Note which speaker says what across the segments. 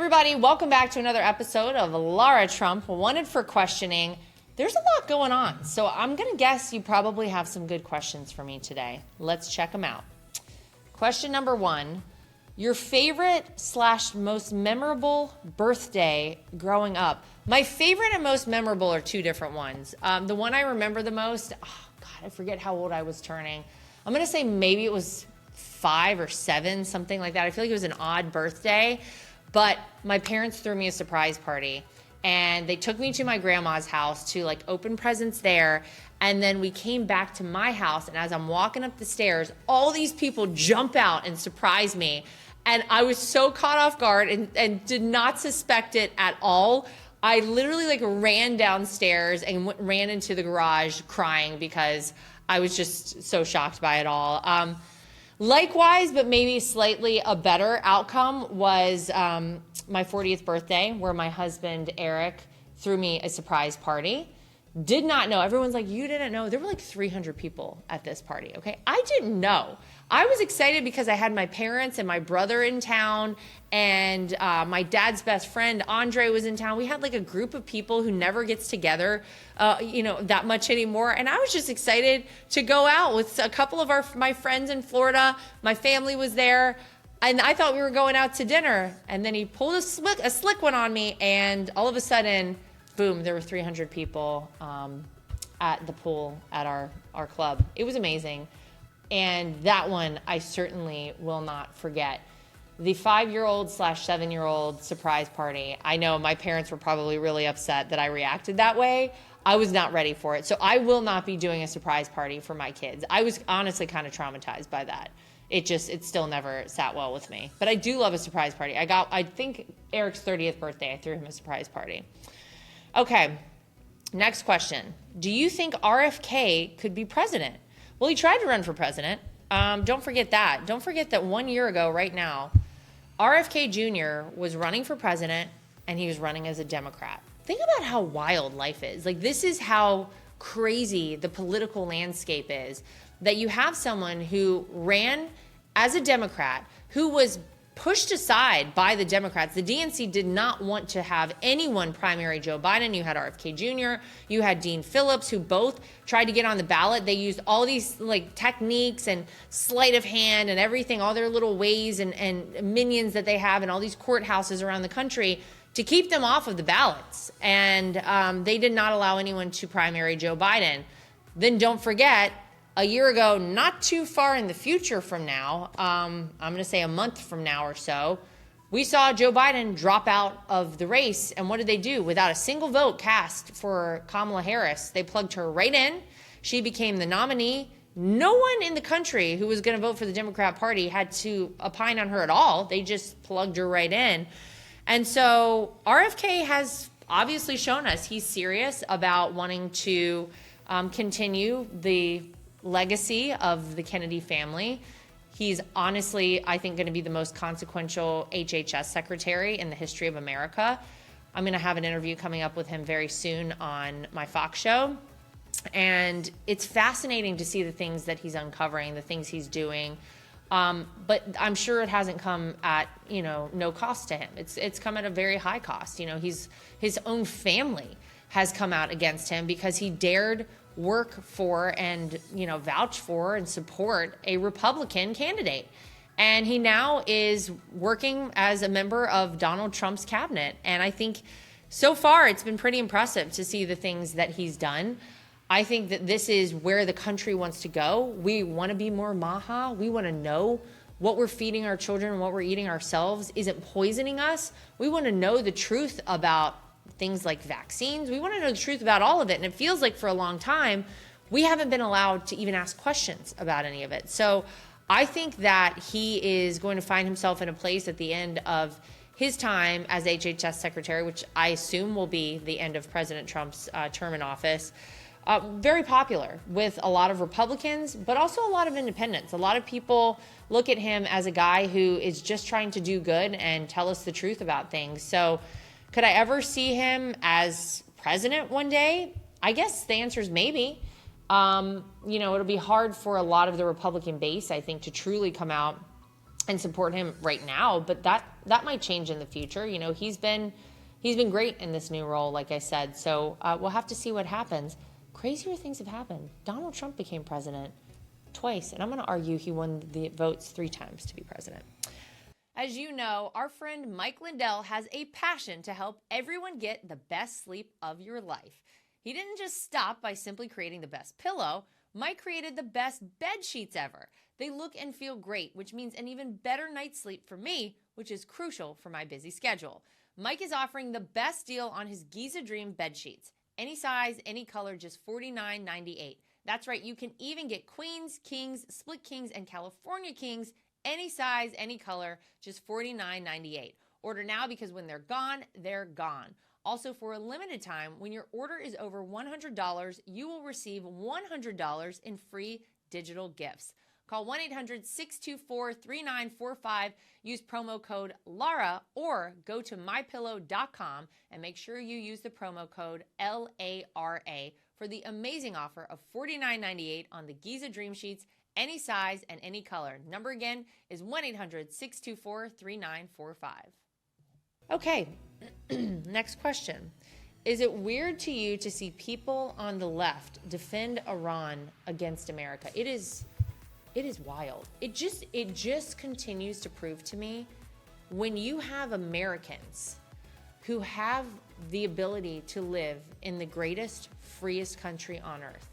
Speaker 1: everybody? Welcome back to another episode of Lara Trump, Wanted for Questioning. There's a lot going on, so I'm going to guess you probably have some good questions for me today. Let's check them out. Question number 1, your favorite / most memorable birthday growing up. My favorite and most memorable are two different ones. The one I remember the most, I forget how old I was turning. I'm going to say maybe it was 5 or 7, something like that. I feel like it was an odd birthday, but my parents threw me a surprise party and they took me to my grandma's house to like open presents there. And then we came back to my house, and as I'm walking up the stairs, all these people jump out and surprise me. And I was so caught off guard and did not suspect it at all. I literally like ran downstairs and ran into the garage crying because I was just so shocked by it all. Likewise, but maybe slightly a better outcome was my 40th birthday, where my husband, Eric, threw me a surprise party. Did not know. Everyone's like, you didn't know. There were like 300 people at this party, okay? I didn't know. I was excited because I had my parents and my brother in town, and my dad's best friend, Andre, was in town. We had like a group of people who never gets together, that much anymore. And I was just excited to go out with a couple of my friends in Florida. My family was there, and I thought we were going out to dinner. And then he pulled a slick one on me, and all of a sudden, boom, there were 300 people at the pool at our club. It was amazing. And that one I certainly will not forget. The 5-year-old / 7-year-old surprise party. I know my parents were probably really upset that I reacted that way. I was not ready for it. So I will not be doing a surprise party for my kids. I was honestly kind of traumatized by that. It still never sat well with me. But I do love a surprise party. I think Eric's 30th birthday, I threw him a surprise party. Okay, next question. Do you think RFK could be president? Well, he tried to run for president. Don't forget that. Don't forget that 1 year ago, right now, RFK Jr. was running for president, and he was running as a Democrat. Think about how wild life is. Like, this is how crazy the political landscape is, that you have someone who ran as a Democrat, who was pushed aside by the Democrats. The DNC did not want to have anyone primary Joe Biden. You had RFK Jr., you had Dean Phillips, who both tried to get on the ballot. They used all these like techniques and sleight of hand and everything, all their little ways and minions that they have in all these courthouses around the country to keep them off of the ballots. And they did not allow anyone to primary Joe Biden. Then don't forget, a year ago, not too far in the future from now, I'm going to say a month from now or so, we saw Joe Biden drop out of the race. And what did they do? Without a single vote cast for Kamala Harris, they plugged her right in. She became the nominee. No one in the country who was going to vote for the Democrat Party had to opine on her at all. They just plugged her right in. And so RFK has obviously shown us he's serious about wanting to continue the legacy of the Kennedy family. He's honestly, I think, going to be the most consequential HHS secretary in the history of America. I'm going to have an interview coming up with him very soon on my Fox show. And it's fascinating to see the things that he's uncovering, the things he's doing. But I'm sure it hasn't come at, no cost to him. It's come at a very high cost. His own family has come out against him because he dared work for and, vouch for and support a Republican candidate. And he now is working as a member of Donald Trump's cabinet. And I think so far it's been pretty impressive to see the things that he's done. I think that this is where the country wants to go. We want to be more maha. We want to know what we're feeding our children and what we're eating ourselves isn't poisoning us. We want to know the truth about things like vaccines. We want to know the truth about all of it. And it feels like for a long time, we haven't been allowed to even ask questions about any of it. So I think that he is going to find himself in a place at the end of his time as HHS secretary, which I assume will be the end of President Trump's term in office, very popular with a lot of Republicans, but also a lot of independents. A lot of people look at him as a guy who is just trying to do good and tell us the truth about things. So could I ever see him as president one day? I guess the answer is maybe. It'll be hard for a lot of the Republican base, I think, to truly come out and support him right now. But that that might change in the future. You know, he's been great in this new role, like I said. So we'll have to see what happens. Crazier things have happened. Donald Trump became president twice, and I'm going to argue he won the votes 3 times to be president. As you know, our friend Mike Lindell has a passion to help everyone get the best sleep of your life. He didn't just stop by simply creating the best pillow. Mike created the best bed sheets ever. They look and feel great, which means an even better night's sleep for me, which is crucial for my busy schedule. Mike is offering the best deal on his Giza Dream bed sheets. Any size, any color, just $49.98. That's right, you can even get queens, kings, split kings, and California kings, any size, any color, just $49.98. Order now because when they're gone, they're gone. Also, for a limited time, when your order is over $100, you will receive $100 in free digital gifts. Call 1-800-624-3945, use promo code LARA, or go to mypillow.com and make sure you use the promo code LARA for the amazing offer of $49.98 on the Giza Dream Sheets, any size and any color. Number again is 1-800-624-3945. Okay, next question. Is it weird to you to see people on the left defend Iran against America? It is wild. It just continues to prove to me, when you have Americans who have the ability to live in the greatest, freest country on earth,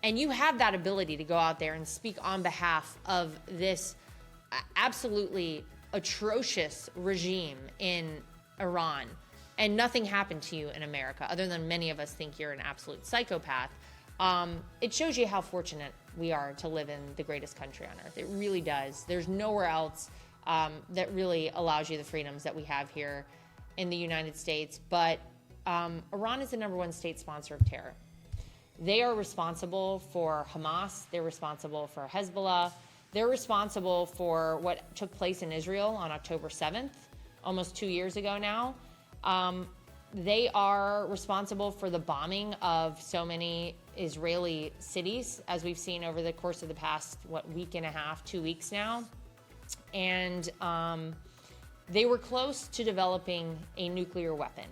Speaker 1: and you have that ability to go out there and speak on behalf of this absolutely atrocious regime in Iran, and nothing happened to you in America, other than many of us think you're an absolute psychopath, it shows you how fortunate we are to live in the greatest country on earth. It really does. There's nowhere else that really allows you the freedoms that we have here in the United States. But Iran is the #1 state sponsor of terror. They are responsible for Hamas. They're responsible for Hezbollah. They're responsible for what took place in Israel on October 7th, almost 2 years ago now. They are responsible for the bombing of so many Israeli cities, as we've seen over the course of the past, week and a half, 2 weeks now. And they were close to developing a nuclear weapon.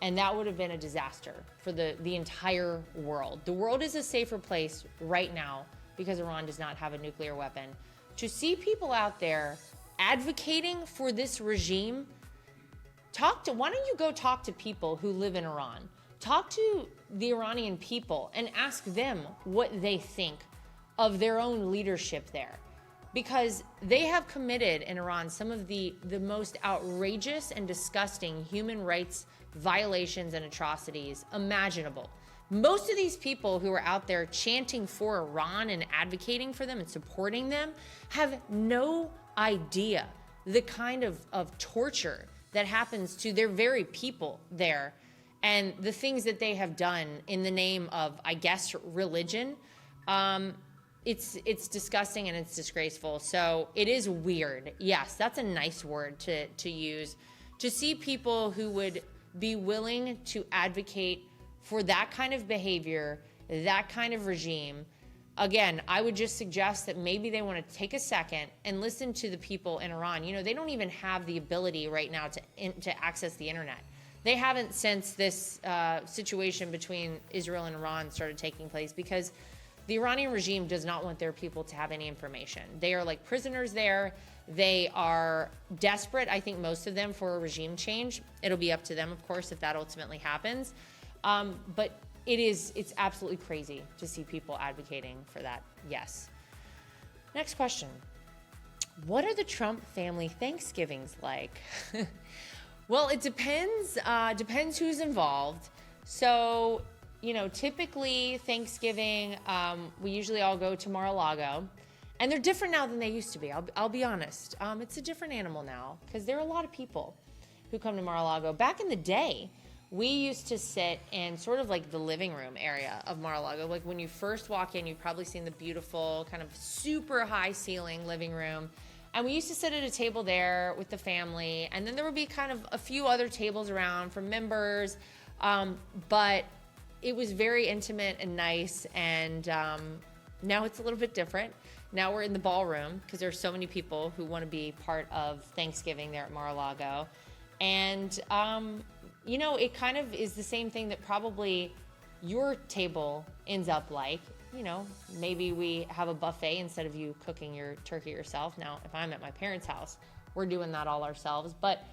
Speaker 1: And that would have been a disaster for the entire world. The world is a safer place right now because Iran does not have a nuclear weapon. To see people out there advocating for this regime, why don't you go talk to people who live in Iran? Talk to the Iranian people and ask them what they think of their own leadership there. Because they have committed in Iran some of the most outrageous and disgusting human rights violations and atrocities imaginable. Most of these people who are out there chanting for Iran and advocating for them and supporting them have no idea the kind of torture that happens to their very people there, and the things that they have done in the name of, I guess, religion. It's disgusting and it's disgraceful. So it is weird. Yes, that's a nice word to use. To see people who would be willing to advocate for that kind of behavior, that kind of regime. Again, I would just suggest that maybe they want to take a second and listen to the people in Iran. You know, they don't even have the ability right now to access the internet. They haven't since this situation between Israel and Iran started taking place, because the Iranian regime does not want their people to have any information. They are like prisoners there. They are desperate, I think most of them, for a regime change. It'll be up to them, of course, if that ultimately happens. But it's absolutely crazy to see people advocating for that. Yes. Next question. What are the Trump family Thanksgivings like? Well, it depends. Depends who's involved. So, you know, typically Thanksgiving, we usually all go to Mar-a-Lago. And they're different now than they used to be. I'll be honest. It's a different animal now, because there are a lot of people who come to Mar-a-Lago. Back in the day, we used to sit in sort of like the living room area of Mar-a-Lago. Like when you first walk in, you've probably seen the beautiful kind of super high ceiling living room. And we used to sit at a table there with the family. And then there would be kind of a few other tables around for members. But it was very intimate and nice. And Now it's a little bit different. Now we're in the ballroom because there's so many people who want to be part of Thanksgiving there at Mar-a-Lago. And, it kind of is the same thing that probably your table ends up like. Maybe we have a buffet instead of you cooking your turkey yourself. Now, if I'm at my parents' house, we're doing that all ourselves. But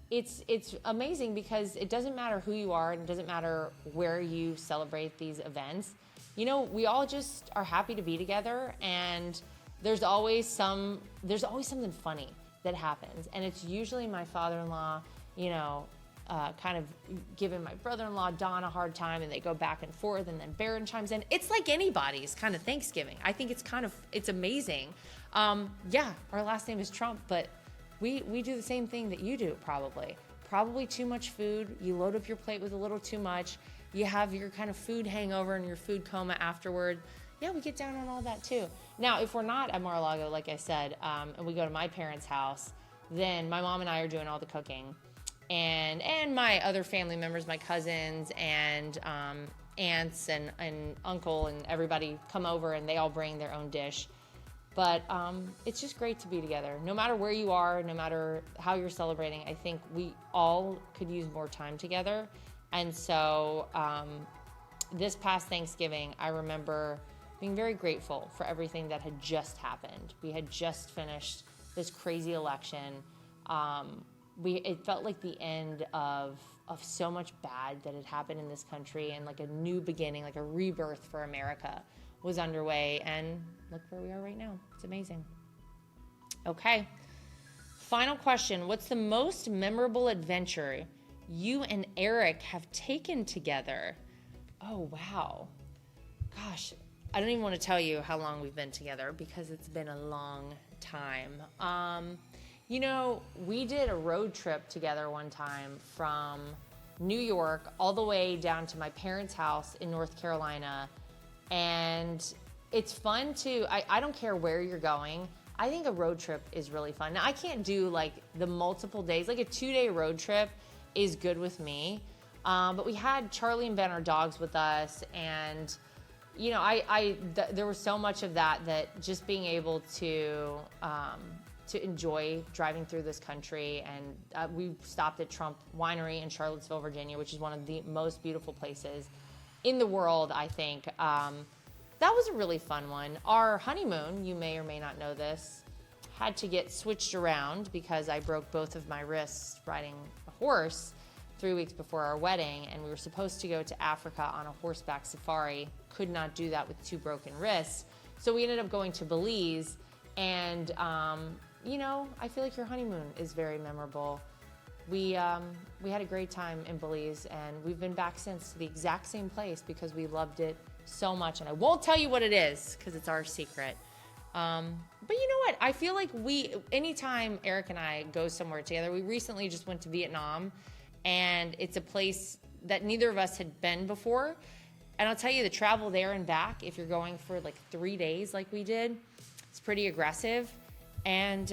Speaker 1: it's amazing because it doesn't matter who you are and it doesn't matter where you celebrate these events. We all just are happy to be together, and there's always something funny that happens. And it's usually my father-in-law, kind of giving my brother-in-law Don a hard time, and they go back and forth, and then Barron chimes in. It's like anybody's kind of Thanksgiving. I think it's amazing. Our last name is Trump, but we do the same thing that you do probably too much food. You load up your plate with a little too much. You have your kind of food hangover and your food coma afterward. Yeah, we get down on all that too. Now, if we're not at Mar-a-Lago, like I said, and we go to my parents' house, then my mom and I are doing all the cooking. And my other family members, my cousins and aunts and uncle and everybody come over, and they all bring their own dish. But it's just great to be together. No matter where you are, no matter how you're celebrating, I think we all could use more time together. And so this past Thanksgiving, I remember being very grateful for everything that had just happened. We had just finished this crazy election. It felt like the end of so much bad that had happened in this country, and like a new beginning, like a rebirth for America was underway. And look where we are right now. It's amazing. Okay. Final question. What's the most memorable adventure you and Eric have taken together? Oh, wow. Gosh, I don't even want to tell you how long we've been together because it's been a long time. We did a road trip together one time from New York all the way down to my parents' house in North Carolina. And it's fun I don't care where you're going. I think a road trip is really fun. Now, I can't do like the multiple days, like a 2-day road trip is good with me. But we had Charlie and Ben, our dogs, with us, and there was so much of that just being able to enjoy driving through this country. And we stopped at Trump Winery in Charlottesville, Virginia, which is one of the most beautiful places in the world, I think. That was a really fun one. Our honeymoon, you may or may not know this, had to get switched around because I broke both of my wrists riding a horse 3 weeks before our wedding, and we were supposed to go to Africa on a horseback safari. Could not do that with 2 broken wrists. So we ended up going to Belize, and I feel like your honeymoon is very memorable. We had a great time in Belize, and we've been back since to the exact same place because we loved it so much. And I won't tell you what it is because it's our secret. But you know what? I feel like anytime Eric and I go somewhere together, we recently just went to Vietnam, and it's a place that neither of us had been before. And I'll tell you, the travel there and back, if you're going for like 3 days like we did, it's pretty aggressive. And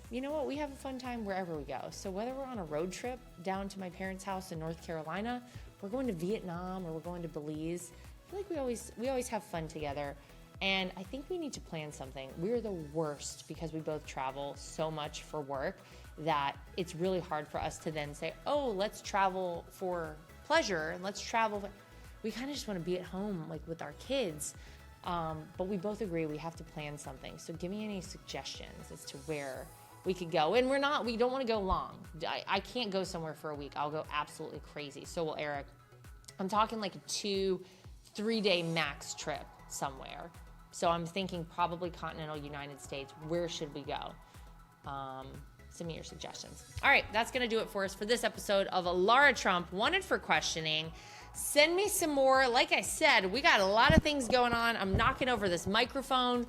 Speaker 1: you know what? We have a fun time wherever we go. So whether we're on a road trip down to my parents' house in North Carolina, we're going to Vietnam, or we're going to Belize, I feel like we always have fun together. And I think we need to plan something. We're the worst because we both travel so much for work that it's really hard for us to then say, oh, let's travel for pleasure and let's travel. We kind of just want to be at home, like with our kids. But we both agree we have to plan something. So give me any suggestions as to where we could go. And we don't want to go long. I can't go somewhere for a week. I'll go absolutely crazy. So will Eric. I'm talking like a 2-3 day max trip somewhere. So I'm thinking probably continental United States. Where should we go? Send me your suggestions. All right, that's going to do it for us for this episode of Lara Trump, Wanted for Questioning. Send me some more. Like I said, we got a lot of things going on. I'm knocking over this microphone.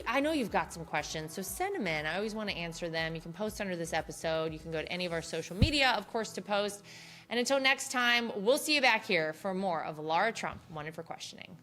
Speaker 1: I know you've got some questions, so send them in. I always want to answer them. You can post under this episode. You can go to any of our social media, of course, to post. And until next time, we'll see you back here for more of Lara Trump, Wanted for Questioning.